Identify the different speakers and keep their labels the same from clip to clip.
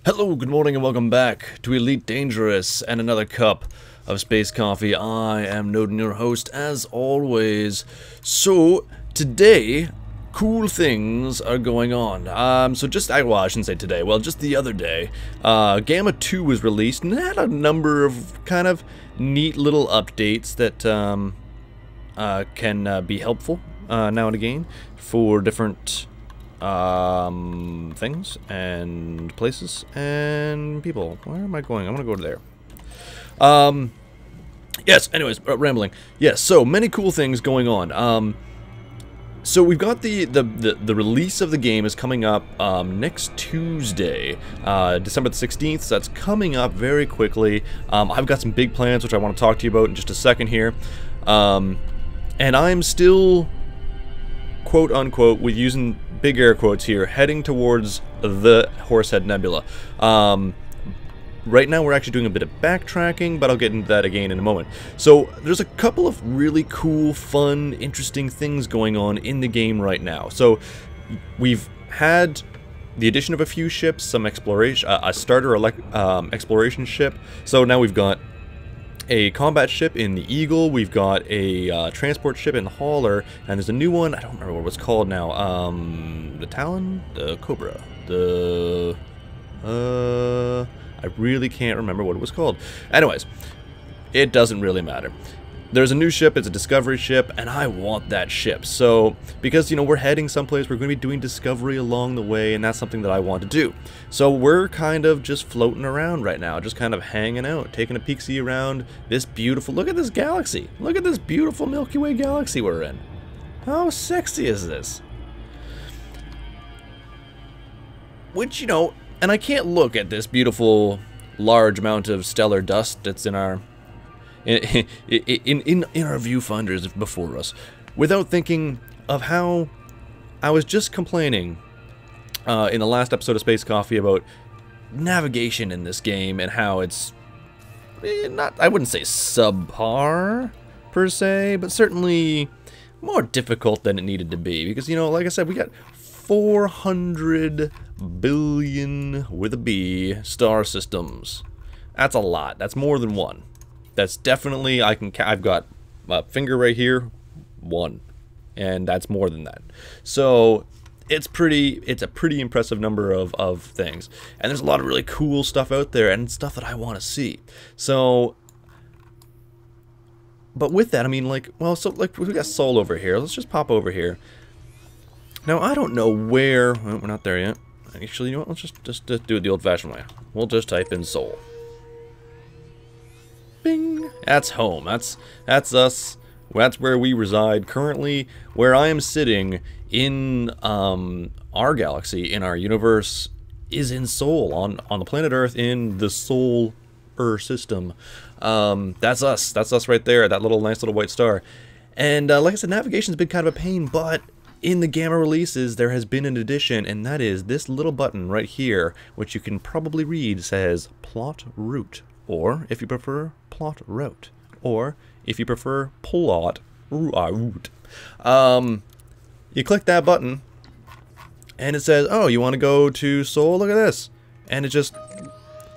Speaker 1: Hello, good morning, and welcome back to Elite Dangerous and another cup of space coffee. I am Noden, your host, as always. So, today, cool things are going on. Well, I shouldn't say today, well, just the other day, Gamma 2 was released, and it had a number of kind of neat little updates that can be helpful now and again for different things and places and people. Where am I going? I'm gonna go to there. Yes, anyways, rambling. Yes, so many cool things going on. So we've got the release of the game is coming up next Tuesday, December the 16th, so that's coming up very quickly. I've got some big plans which I want to talk to you about in just a second here. And I'm still, quote unquote, with using big air quotes here, heading towards the Horsehead Nebula. Right now we're actually doing a bit of backtracking, but I'll get into that again in a moment. So there's a couple of really cool, fun, interesting things going on in the game right now. So we've had the addition of a few ships, some exploration, a starter exploration ship. So now we've got a combat ship in the Eagle, we've got a transport ship in the Hauler, and there's a new one, I don't remember what it's called now, the Talon? The Cobra? I really can't remember what it was called. Anyways, it doesn't really matter. There's a new ship, it's a discovery ship, and I want that ship. So, because, you know, we're heading someplace, we're going to be doing discovery along the way, and that's something that I want to do. So we're kind of just floating around right now, just kind of hanging out, taking a peek-see around this beautiful, look at this galaxy. Look at this beautiful Milky Way galaxy we're in. How sexy is this? Which, you know, and I can't look at this beautiful, large amount of stellar dust that's in our in our viewfinders before us, without thinking of how I was just complaining in the last episode of Space Coffee about navigation in this game and how it's not, I wouldn't say subpar per se, but certainly more difficult than it needed to be, because, you know, like I said, we got 400 billion with a B star systems. That's a lot. That's more than one. That's definitely, I've got a finger right here, one, and that's more than that. So it's a pretty impressive number of things, and there's a lot of really cool stuff out there and stuff that I want to see. So, but with that, I mean, like, well, so like we got Sol over here. Let's just pop over here. Now I don't know where. Well, we're not there yet. Actually, you know what? Let's just do it the old-fashioned way. We'll just type in Sol. Bing! That's home. That's us. That's where we reside currently. Where I am sitting in our galaxy, in our universe, is in Sol, on the planet Earth, in the Solar system. That's us. That's us right there. That nice little white star. And like I said, navigation's been kind of a pain, but in the Gamma releases, there has been an addition, and that is this little button right here, which you can probably read, says Plot Route. Or, if you prefer, Plot Route. Or, if you prefer, Plot Route. You click that button, and it says, oh, you want to go to Sol? Look at this. And it just,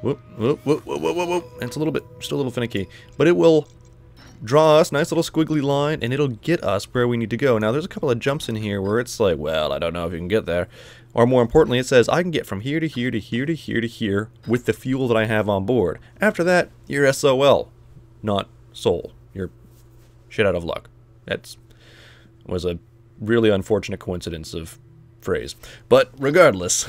Speaker 1: whoop, whoop, whoop, whoop, whoop, whoop. And it's still a little finicky. But it will draw us, nice little squiggly line, and it'll get us where we need to go. Now, there's a couple of jumps in here where it's like, well, I don't know if you can get there. Or more importantly, it says, I can get from here to here to here to here to here with the fuel that I have on board. After that, you're SOL, not Sol. You're shit out of luck. That was a really unfortunate coincidence of phrase. But regardless,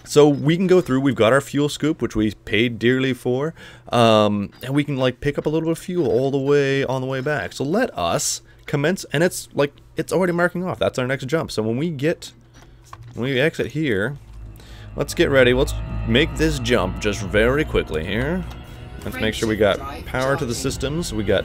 Speaker 1: so we can go through, we've got our fuel scoop, which we paid dearly for, and we can like pick up a little bit of fuel all the way on the way back. So let us commence, and it's like, it's already marking off. That's our next jump. So when we exit here, let's get ready. Let's make this jump just very quickly here. Let's make sure we got power to the systems. We got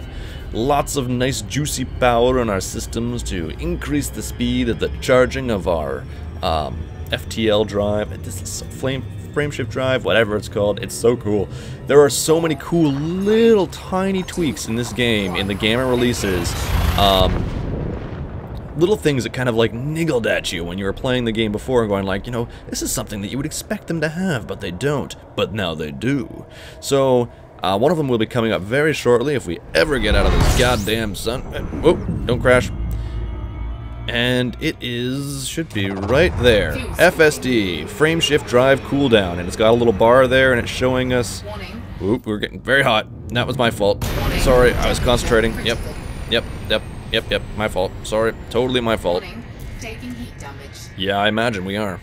Speaker 1: lots of nice juicy power on our systems to increase the speed of the charging of our FTL drive, this is frameshift drive, whatever it's called. It's so cool. There are so many cool little tiny tweaks in this game, in the Gamma releases, little things that kind of like niggled at you when you were playing the game before and going like, you know, this is something that you would expect them to have, but they don't. But now they do. So, one of them will be coming up very shortly if we ever get out of this goddamn sun. Whoa, don't crash. And it should be right there. FSD, frame shift drive cooldown, and it's got a little bar there, and it's showing us. Oop, we're getting very hot. That was my fault. Sorry, I was concentrating. Yep, my fault. Sorry, totally my fault. Yeah, I imagine we are.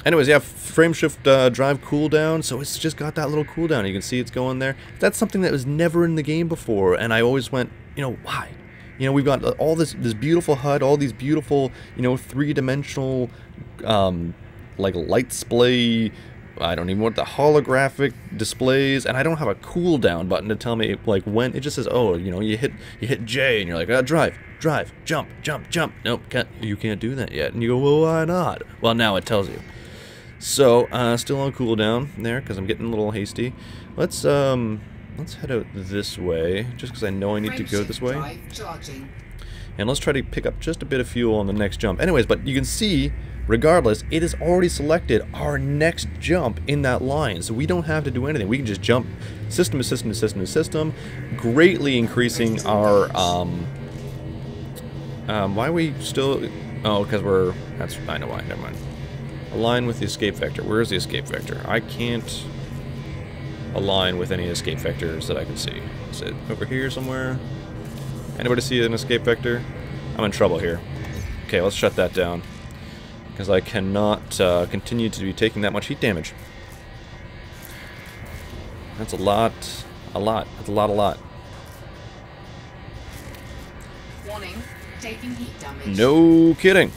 Speaker 1: Anyways, yeah, frame shift drive cooldown, so it's just got that little cooldown. You can see it's going there. That's something that was never in the game before, and I always went, you know, why? You know, we've got all this beautiful HUD, all these beautiful, you know, three-dimensional, like light splay, I don't even want the holographic displays, and I don't have a cooldown button to tell me like when. It just says, oh, you know, you hit J, and you're like, drive, jump. Nope, you can't do that yet. And you go, well, why not? Well, now it tells you. So, still on cooldown there because I'm getting a little hasty. Let's head out this way, just because I know I need to go this way. And let's try to pick up just a bit of fuel on the next jump. Anyways, but you can see, regardless, it has already selected our next jump in that line. So we don't have to do anything. We can just jump system to system to system to system, greatly increasing our, why are we still, oh, because I know why, never mind. Align with the escape vector. Where is the escape vector? I can't align with any escape vectors that I can see. Is it over here somewhere? Anybody see an escape vector? I'm in trouble here. Okay, let's shut that down, because I cannot continue to be taking that much heat damage. That's a lot. That's a lot.
Speaker 2: Warning, taking heat damage.
Speaker 1: No kidding.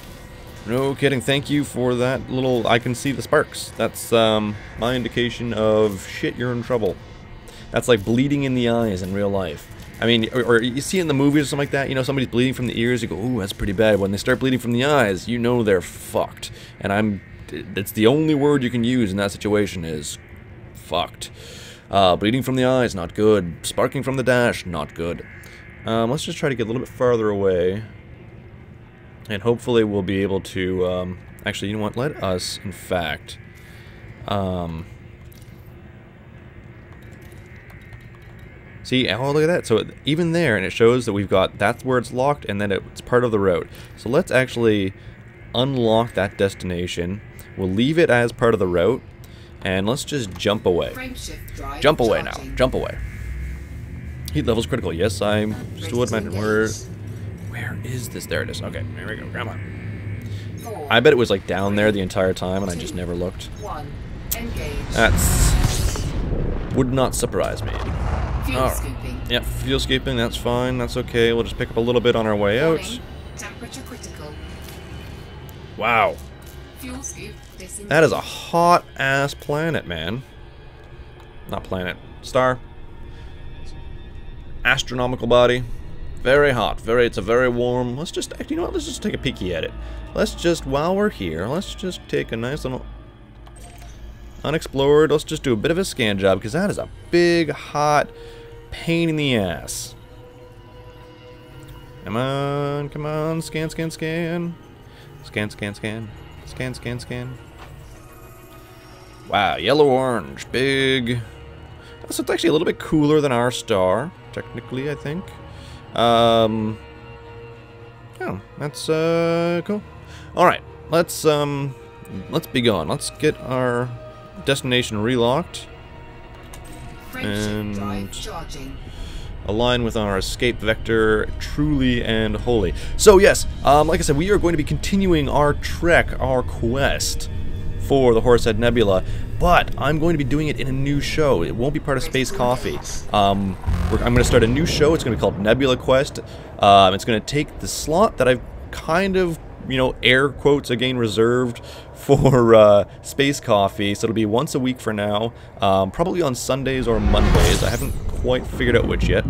Speaker 1: No kidding. Thank you for that little. I can see the sparks. That's my indication of shit, you're in trouble. That's like bleeding in the eyes in real life. I mean, or you see it in the movies or something like that, you know, somebody's bleeding from the ears, you go, ooh, that's pretty bad. When they start bleeding from the eyes, you know they're fucked. And it's the only word you can use in that situation is fucked. Bleeding from the eyes, not good. Sparking from the dash, not good. Let's just try to get a little bit farther away. And hopefully we'll be able to, actually, you know what, let us, in fact, see, oh, look at that. So even there, and it shows that we've got, that's where it's locked, and then it's part of the route. So let's actually unlock that destination. We'll leave it as part of the route, and let's just jump away. Jump away now. Jump away. Heat level's critical. Yes, I still would imagine. Where is this? There it is. Okay, there we go. Come on. I bet it was like down there the entire time, and I just never looked. That's would not surprise me. Alright. Yep, fuel scooping, that's fine, that's okay. We'll just pick up a little bit on our way out.
Speaker 2: Temperature critical.
Speaker 1: Wow.
Speaker 2: Fuel scoop.
Speaker 1: That is a hot ass planet, man. Not planet. Star. Astronomical body. Very hot. It's a very warm. Let's just, you know what, let's just take a peeky at it. Let's just, while we're here, let's just take a nice little unexplored. Let's just do a bit of a scan job, because that is a big, hot pain in the ass. Come on, come on, scan. Scan. Wow, yellow-orange, big. So it's actually a little bit cooler than our star, technically, I think. Oh, that's cool. All right, let's be gone. Let's get our destination relocked and align with our escape vector truly and wholly. So yes, like I said, we are going to be continuing our trek, our quest for the Horsehead Nebula, but I'm going to be doing it in a new show. It won't be part of Space Coffee. I'm going to start a new show. It's going to be called Nebula Quest. It's going to take the slot that I've kind of, you know, air quotes again, reserved for Space Coffee. So it'll be once a week for now, probably on Sundays or Mondays. I haven't quite figured out which yet.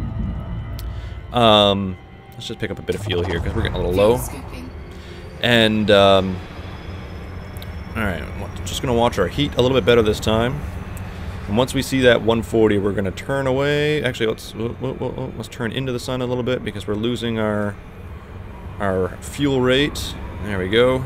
Speaker 1: Let's just pick up a bit of fuel here because we're getting a little low. And alright, just gonna watch our heat a little bit better this time. And once we see that 140, we're going to turn away. Actually, let's turn into the sun a little bit because we're losing our fuel rate. There we go.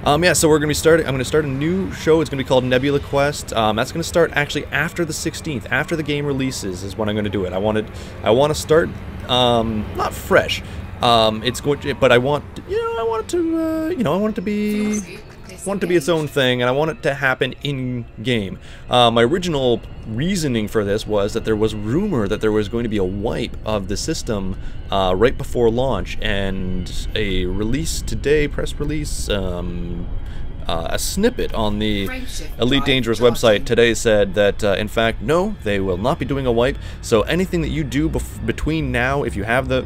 Speaker 1: Yeah, so we're going to be starting. I'm going to start a new show. It's going to be called Nebula Quest. That's going to start actually after the 16th, after the game releases, is when I'm going to do it. I want to start not fresh. It's going to, but I want it to be its own thing, and I want it to happen in game. My original reasoning for this was that there was rumor that there was going to be a wipe of the system right before launch, and a release today, press release, a snippet on the Elite Dangerous website today said that, in fact, no, they will not be doing a wipe. So anything that you do between now, if you have the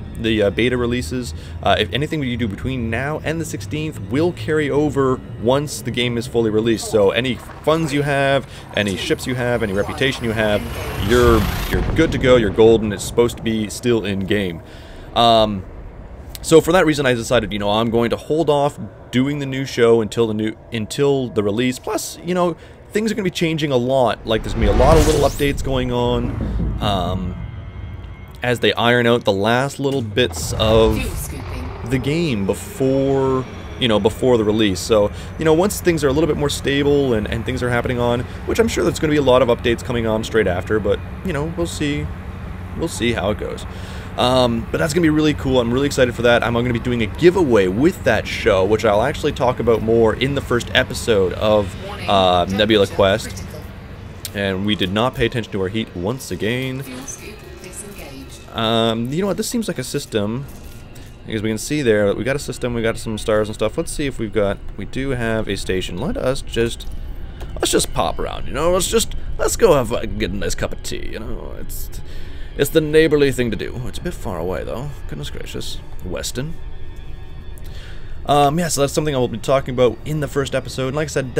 Speaker 1: beta releases, if anything that you do between now and the 16th will carry over once the game is fully released. So any funds you have, any ships you have, any reputation you have, you're good to go. You're golden. It's supposed to be still in game. So for that reason, I decided, I'm going to hold off doing the new show until the release. Plus, things are going to be changing a lot. Like, there's going to be a lot of little updates going on as they iron out the last little bits of the game before the release. So, once things are a little bit more stable and things are happening on, which I'm sure there's going to be a lot of updates coming on straight after, but, we'll see how it goes. But that's going to be really cool. I'm really excited for that. I'm going to be doing a giveaway with that show, which I'll actually talk about more in the first episode of Nebula Quest. And we did not pay attention to our heat once again. You know what? This seems like a system. Because we can see there that we got a system, we got some stars and stuff. Let's see if we do have a station. Let's just pop around, let's go get a nice cup of tea, It's the neighborly thing to do. It's a bit far away, though. Goodness gracious. Weston. Yeah, so that's something I will be talking about in the first episode. And like I said,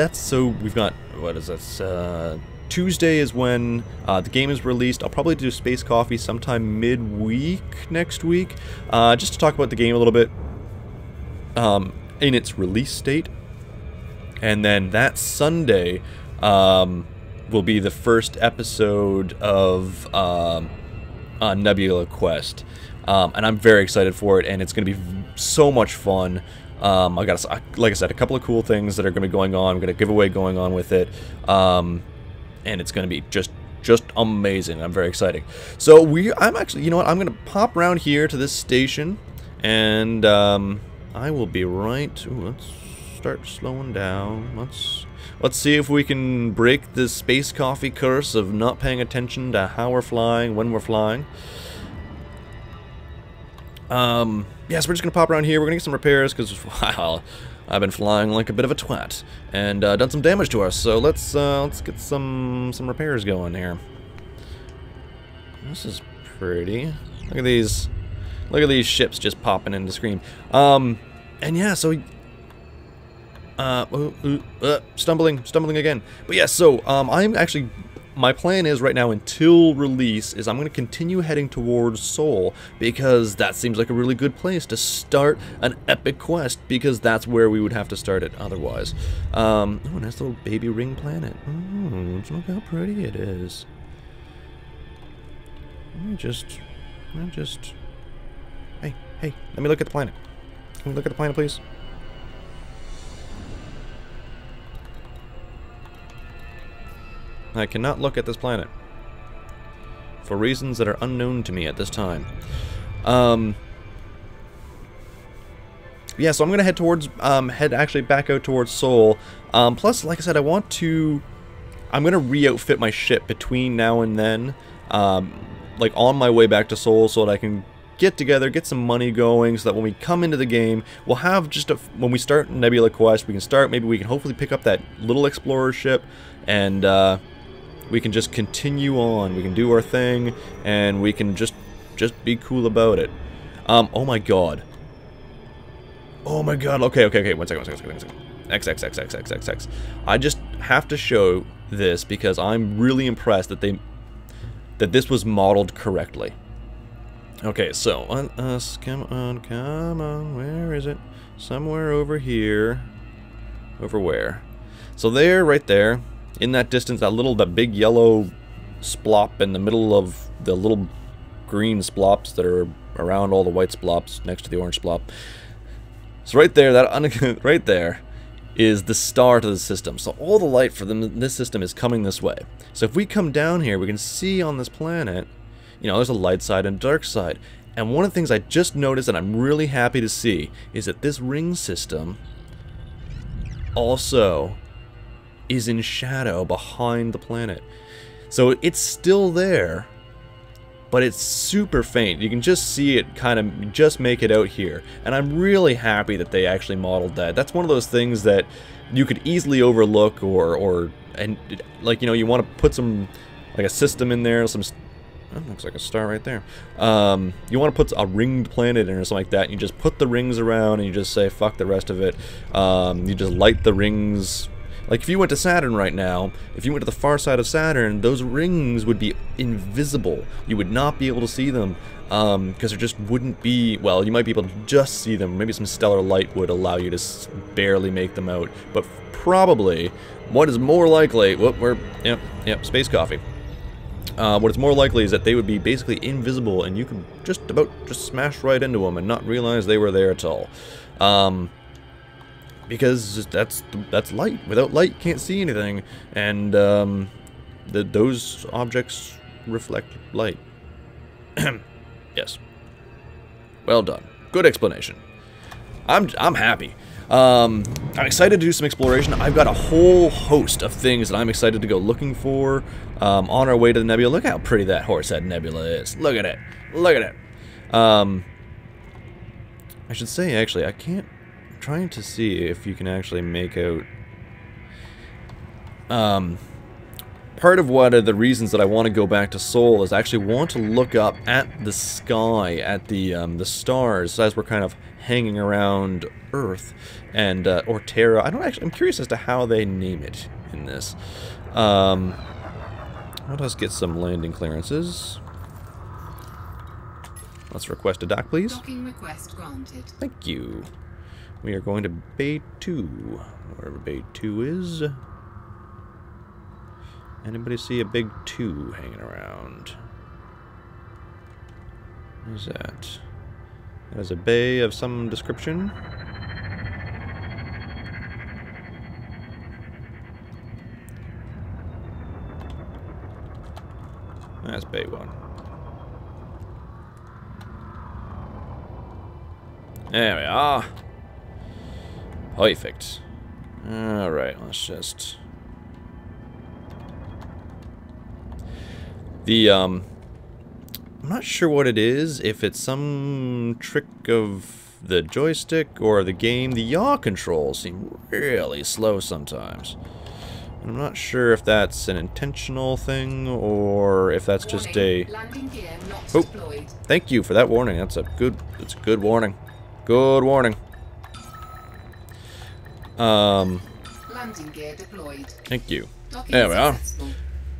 Speaker 1: we've got, what is this? Tuesday is when the game is released. I'll probably do Space Coffee sometime midweek next week. Just to talk about the game a little bit in its release state. And then that Sunday will be the first episode of Nebula Quest, and I'm very excited for it, and it's going to be so much fun. I got, like I said, a couple of cool things that are going to be going on. I'm going to giveaway going on with it, and it's going to be just amazing. I'm very excited. So I'm actually, I'm going to pop around here to this station, and I will be right. Ooh, let's start slowing down. Let's see if we can break this Space Coffee curse of not paying attention to how we're flying, when we're flying. Yeah, so we're just going to pop around here. We're going to get some repairs because, wow, I've been flying like a bit of a twat and done some damage to us. So let's get some repairs going here. This is pretty. Look at these ships just popping into the screen. And yeah, so stumbling again. But yeah, so I'm actually, my plan is right now until release is I'm going to continue heading towards Seoul, because that seems like a really good place to start an epic quest, because that's where we would have to start it otherwise. Oh, nice little baby ring planet. Oh, look how pretty it is. Hey, let me look at the planet. Can we look at the planet, please? I cannot look at this planet for reasons that are unknown to me at this time. Yeah, so I'm gonna head towards actually back out towards Seoul. Plus, like I said, I'm gonna re-outfit my ship between now and then, like on my way back to Seoul, so that I can get together, get some money going, so that when we come into the game, we'll have just when we start Nebula Quest, maybe we can hopefully pick up that little explorer ship, and we can just continue on. We can do our thing, and we can just be cool about it. Oh my god. Oh my god. Okay. One second. X. I just have to show this because I'm really impressed that this was modeled correctly. Okay, so on us, come on, where is it? Somewhere over here. Over where? So there, right there. in that distance, that big yellow splop in the middle of the little green splops that are around all the white splops next to the orange splop. So right there, right there is the start of the system. So all the light for this system is coming this way. So if we come down here, we can see on this planet, you know, there's a light side and a dark side. And one of the things I just noticed, and I'm really happy to see, is that this ring system also is in shadow behind the planet. So it's still there, but it's super faint. You can just see it kind of just make it out here. And I'm really happy that they actually modeled that. That's one of those things that you could easily overlook and like, you know, you want to put some, like a system in there, some, oh, looks like a star right there. You want to put a ringed planet in or something like that, and you just put the rings around and you just say fuck the rest of it. You just light the rings. Like if you went to Saturn right now, if you went to the far side of Saturn, those rings would be invisible. You would not be able to see them because there just wouldn't be, well, you might be able to just see them. Maybe some stellar light would allow you to barely make them out. But probably, what is more likely, yep, space coffee. What is more likely is that they would be basically invisible and you could just smash right into them and not realize they were there at all. Because that's light. Without light, you can't see anything, and those objects reflect light. Yes. Well done. Good explanation. I'm happy. I'm excited to do some exploration. I've got a whole host of things that I'm excited to go looking for on our way to the nebula. Look how pretty that Horsehead Nebula is. Look at it. Look at it. I should say, actually, I can't. Trying to see if you can actually make out part of what are the reasons that I want to go back to Sol is I actually want to look up at the sky, at the stars as we're kind of hanging around Earth and or Terra. I'm curious as to how they name it in this. Let us get some landing clearances. Let's request a dock, please.
Speaker 2: Docking request granted.
Speaker 1: Thank you. We are going to Bay 2, wherever Bay 2 is. Anybody see a big 2 hanging around? What is that? That is a bay of some description. That's Bay 1. There we are. Perfect. Alright, let's just... I'm not sure what it is, if it's some trick of the joystick or the game. The yaw controls seem really slow sometimes. And I'm not sure if that's an intentional thing or if that's just a...
Speaker 2: Landing gear not
Speaker 1: Oh,
Speaker 2: deployed.
Speaker 1: thank you for that warning. That's a good warning. Good warning.
Speaker 2: Landing gear deployed.
Speaker 1: Thank you.
Speaker 2: Docking
Speaker 1: There we are.
Speaker 2: successful.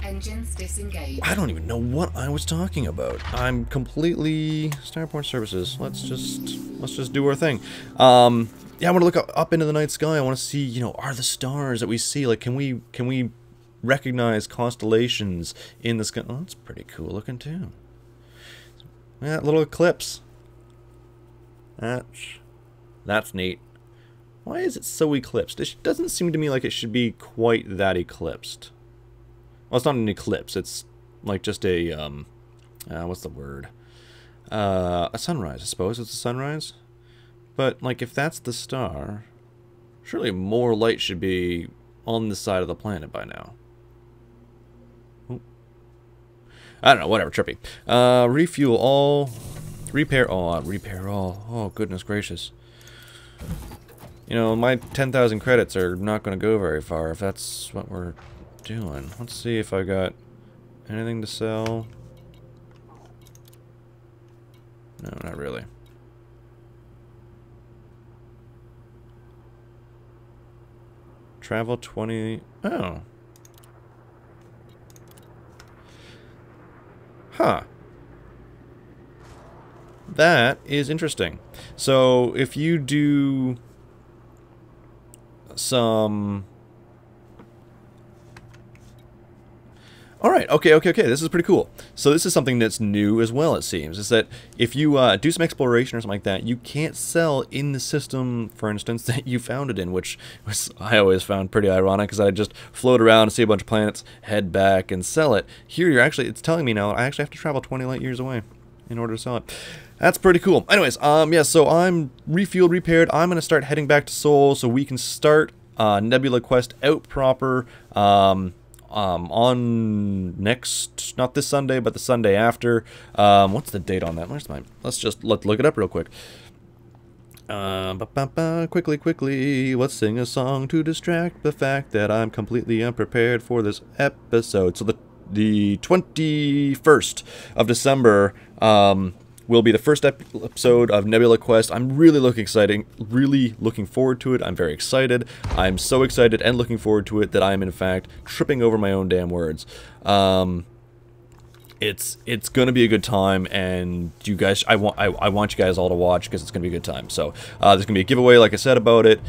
Speaker 2: Engines disengaged.
Speaker 1: I don't even know what I was talking about. I'm completely Starport Services. Let's just do our thing. Yeah, I want to look up into the night sky. I want to see, you know, are the stars that we see, like, can we recognize constellations in the sky? Oh, that's pretty cool looking too. That little eclipse. That's neat. Why is it so eclipsed? It doesn't seem to me like it should be quite that eclipsed. Well, it's not an eclipse. It's like just a, what's the word? A sunrise, I suppose. It's a sunrise. But, like, if that's the star, surely more light should be on the side of the planet by now. Ooh. I don't know, whatever, trippy. Refuel all. Repair all. Repair all. Oh, goodness gracious. You know, my 10,000 credits are not going to go very far if that's what we're doing. Let's see if I got anything to sell. No, not really. Travel 20... Oh. Huh. That is interesting. So, if you do some Alright, okay. This is pretty cool. So this is something that's new as well, it seems. Is that if you do some exploration or something like that, you can't sell in the system, for instance, that you found it in, which was, I always found pretty ironic, because I just float around and see a bunch of planets, head back, and sell it. Here, it's telling me now I actually have to travel 20 light years away in order to sell it. That's pretty cool. Anyways, yeah, so I'm refueled, repaired. I'm going to start heading back to Seoul so we can start Nebula Quest out proper. On next, not this Sunday, but the Sunday after. What's the date on that? Let's just look it up real quick. Quickly, let's sing a song to distract the fact that I'm completely unprepared for this episode. So the 21st of December will be the first episode of Nebula Quest. I'm really looking forward to it. I'm very excited. I'm so excited and looking forward to it that I am in fact tripping over my own damn words. It's gonna be a good time, and you guys, I want you guys all to watch because it's gonna be a good time. So there's gonna be a giveaway, like I said, about it,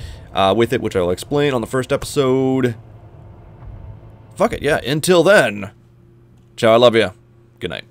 Speaker 1: with it, which I will explain on the first episode. Fuck it, yeah. Until then, ciao. I love you. Good night.